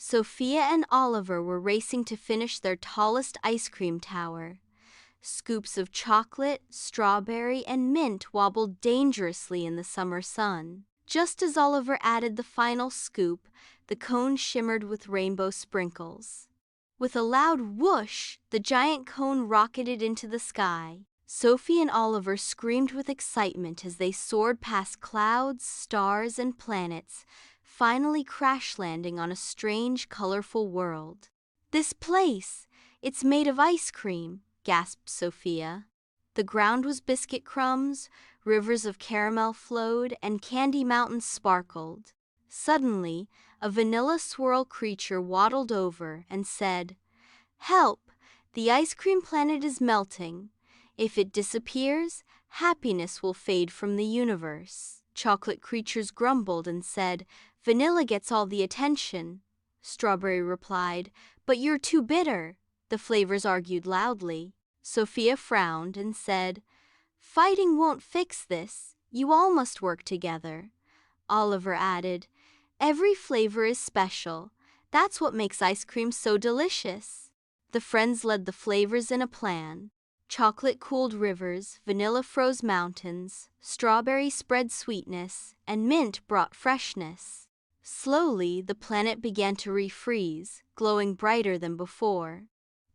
Sophia and Oliver were racing to finish their tallest ice cream tower. Scoops of chocolate, strawberry, and mint wobbled dangerously in the summer sun. Just as Oliver added the final scoop, the cone shimmered with rainbow sprinkles. With a loud whoosh, the giant cone rocketed into the sky. Sophie and Oliver screamed with excitement as they soared past clouds, stars, and planets, finally crash-landing on a strange, colorful world. "This place! It's made of ice cream," gasped Sophia. The ground was biscuit crumbs, rivers of caramel flowed, and candy mountains sparkled. Suddenly, a vanilla swirl creature waddled over and said, "Help! The ice cream planet is melting. If it disappears, happiness will fade from the universe." Chocolate creatures grumbled and said, "Vanilla gets all the attention." Strawberry replied, "But you're too bitter." The flavors argued loudly. Sophia frowned and said, "Fighting won't fix this. You all must work together." Oliver added, "Every flavor is special. That's what makes ice cream so delicious." The friends led the flavors in a plan. Chocolate cooled rivers, vanilla froze mountains, strawberry spread sweetness, and mint brought freshness. Slowly, the planet began to refreeze, glowing brighter than before.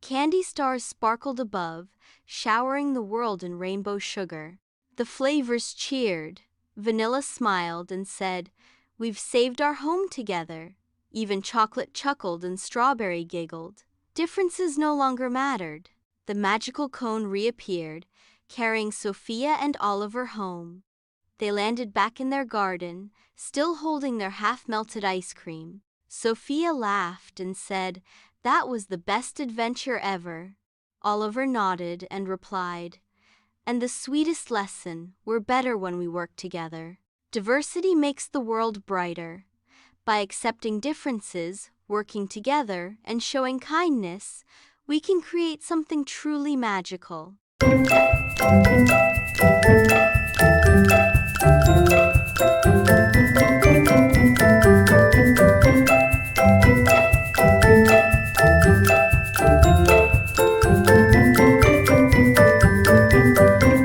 Candy stars sparkled above, showering the world in rainbow sugar. The flavors cheered. Vanilla smiled and said, "We've saved our home together." Even chocolate chuckled and strawberry giggled. Differences no longer mattered. The magical cone reappeared, carrying Sophia and Oliver home. They landed back in their garden, still holding their half-melted ice cream. Sophia laughed and said, "That was the best adventure ever." Oliver nodded and replied, "And the sweetest lesson, we're better when we work together." Diversity makes the world brighter. By accepting differences, working together, and showing kindness, we can create something truly magical.